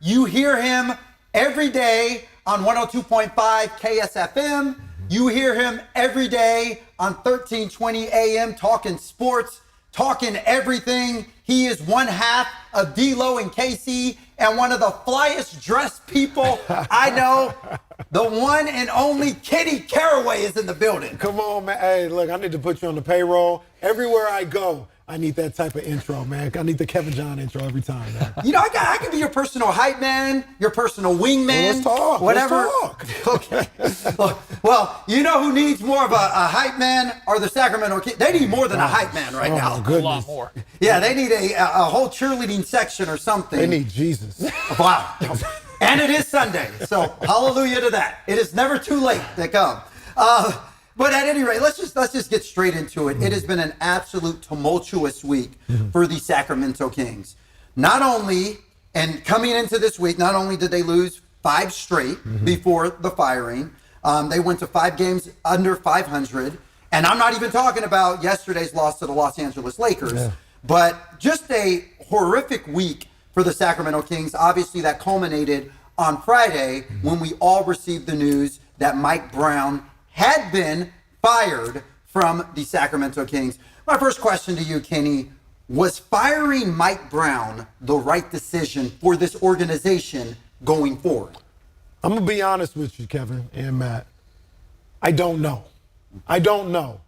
You hear him every day on 102.5 KSFM. You hear him every day on 1320 AM talking sports, talking everything. He is one half of D-Lo and KC and one of the flyest dressed people I know. The one and only Kitty Caraway is in the building. Come on, man. Hey, look, I need to put you on the payroll. Everywhere I go, I need that type of intro, man. I need the Kevin John intro every time, man. You know, I can be your personal hype man, your personal wingman. Well, let's talk. Whatever. Let's talk. Okay. Well, you know who needs more of a hype man are the Sacramento Kings. They need more than a hype man right now. Goodness. A lot more. Yeah, they need a whole cheerleading section or something. They need Jesus. Wow. And it is Sunday, so hallelujah to that. It is never too late to come. But at any rate, let's just get straight into it. It has been an absolute tumultuous week for the Sacramento Kings. Not only, and coming into this week, not only did they lose 5 straight before the firing, they went to 5 games under 500. And I'm not even talking about yesterday's loss to the Los Angeles Lakers, but just a horrific week for the Sacramento Kings. Obviously, that culminated on Friday when we all received the news that Mike Brown had been fired from the Sacramento Kings. My first question to you, Kenny, was firing Mike Brown the right decision for this organization going forward? I'm going to be honest with you, Kevin and Matt. I don't know.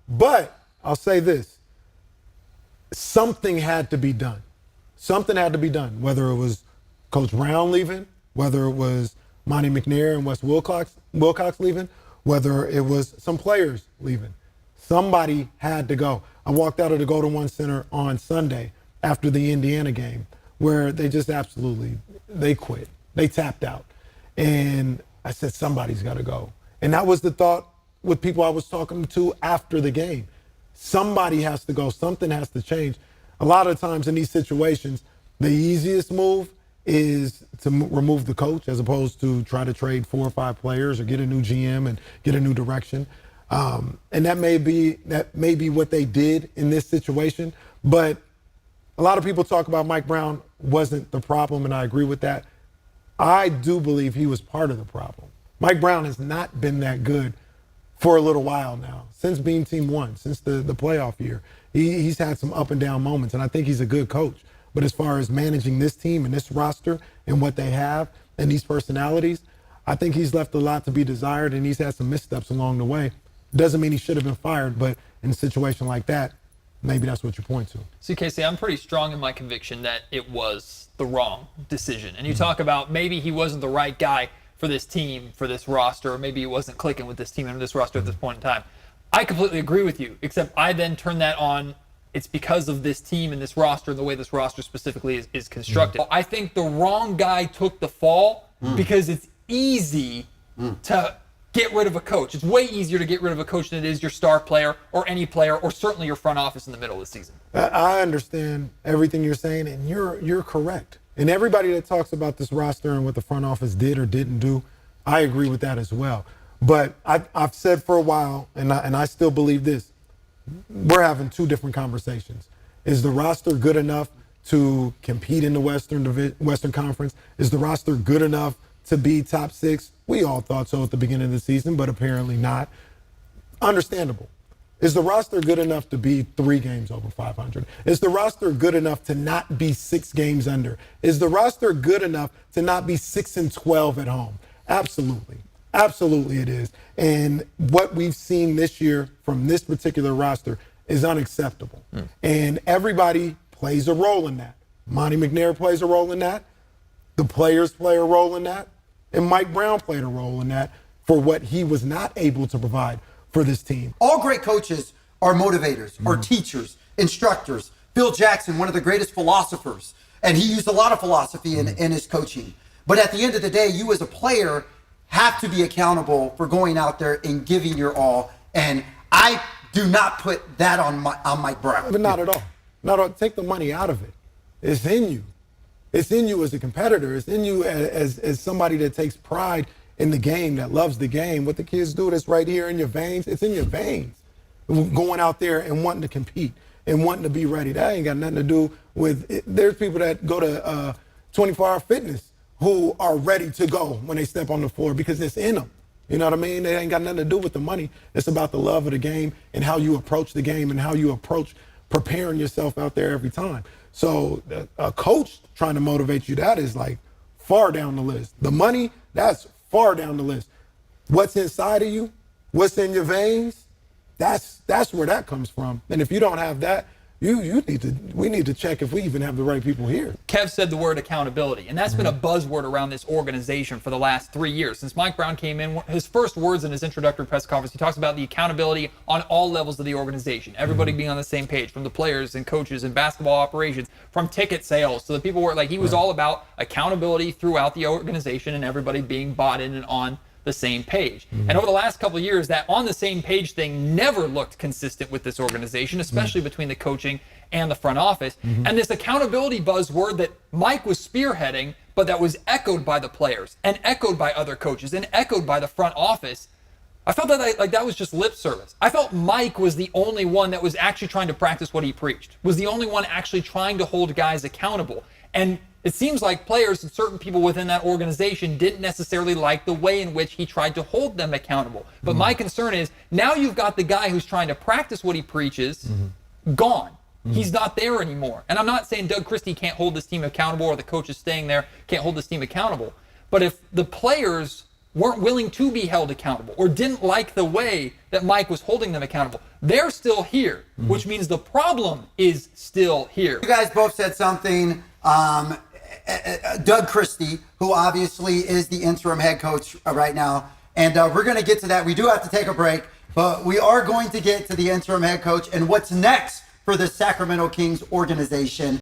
But I'll say this. Something had to be done. Something had to be done, whether it was Coach Brown leaving, whether it was Monty McNair and Wes Wilcox leaving, whether it was some players leaving. Somebody had to go. I walked out of the Golden One Center on Sunday after the Indiana game where they just they quit. They tapped out. And I said, somebody's got to go. And that was the thought with people I was talking to after the game. Somebody has to go. Something has to change. A lot of times in these situations, the easiest move is to remove the coach as opposed to try to trade 4 or 5 players or get a new GM and get a new direction. And that may be what they did in this situation. But a lot of people talk about Mike Brown wasn't the problem, and I agree with that. I do believe he was part of the problem. Mike Brown has not been that good for a little while now, since being Team 1, since the playoff year. He's had some up and down moments, and I think he's a good coach. But as far as managing this team and this roster and what they have and these personalities, I think he's left a lot to be desired, and he's had some missteps along the way. Doesn't mean he should have been fired, but in a situation like that, maybe that's what you point to. See, Casey, I'm pretty strong in my conviction that it was the wrong decision. And you talk about maybe he wasn't the right guy for this team, for this roster, or maybe he wasn't clicking with this team and this roster at this point in time. I completely agree with you, except I then turn that on. It's because of this team and this roster and the way this roster specifically is constructed. I think the wrong guy took the fall because it's easy to get rid of a coach. It's way easier to get rid of a coach than it is your star player or any player or certainly your front office in the middle of the season. I understand everything you're saying, and you're correct. And everybody that talks about this roster and what the front office did or didn't do, I agree with that as well. But I've said for a while, and I still believe this, we're having 2 different conversations. Is the roster good enough to compete in the Western Conference? Is the roster good enough to be top 6? We all thought so at the beginning of the season, but apparently not. Understandable. Is the roster good enough to be 3 games over 500? Is the roster good enough to not be 6 games under? Is the roster good enough to not be 6-12 at home? Absolutely. Absolutely it is. And what we've seen this year from this particular roster is unacceptable. And everybody plays a role in that. Monty McNair plays a role in that. The players play a role in that. And Mike Brown played a role in that for what he was not able to provide for this team. All great coaches are motivators, are teachers, instructors. Phil Jackson, one of the greatest philosophers, and he used a lot of philosophy in his coaching. But at the end of the day, you as a player have to be accountable for going out there and giving your all. And I do not put that on Mike Brown. But not at all. Not at all. Take the money out of it. It's in you. It's in you as a competitor. It's in you as somebody that takes pride in the game, that loves the game. What the kids do, that's right here in your veins. It's in your veins. Going out there and wanting to compete and wanting to be ready. That ain't got nothing to do with it. There's people that go to 24-hour fitness who are ready to go when they step on the floor because it's in them. You know what I mean? It ain't got nothing to do with the money. It's about the love of the game and how you approach the game and how you approach preparing yourself out there every time. So a coach trying to motivate you, that is like far down the list. The money, that's far down the list. What's inside of you, what's in your veins, that's where that comes from. And if you don't have that, we need to check if we even have the right people here. Kev said the word accountability, and that's been a buzzword around this organization for the last 3 years. Since Mike Brown came in, his first words in his introductory press conference, he talks about the accountability on all levels of the organization, everybody being on the same page, from the players and coaches and basketball operations, from ticket sales to the people who he was all about accountability throughout the organization and everybody being bought in and on the same page. And over the last couple of years, that on the same page thing never looked consistent with this organization, especially between the coaching and the front office. And this accountability buzzword that Mike was spearheading, but that was echoed by the players and echoed by other coaches and echoed by the front office, I felt that that was just lip service. I felt Mike was the only one that was actually trying to practice what he preached, was the only one actually trying to hold guys accountable. And it seems like players and certain people within that organization didn't necessarily like the way in which he tried to hold them accountable. But my concern is now you've got the guy who's trying to practice what he preaches gone. He's not there anymore. And I'm not saying Doug Christie can't hold this team accountable or the coaches staying there can't hold this team accountable. But if the players weren't willing to be held accountable or didn't like the way that Mike was holding them accountable, they're still here, which means the problem is still here. You guys both said something. Doug Christie, who obviously is the interim head coach right now, and we're going to get to that. We do have to take a break, but we are going to get to the interim head coach and what's next for the Sacramento Kings organization.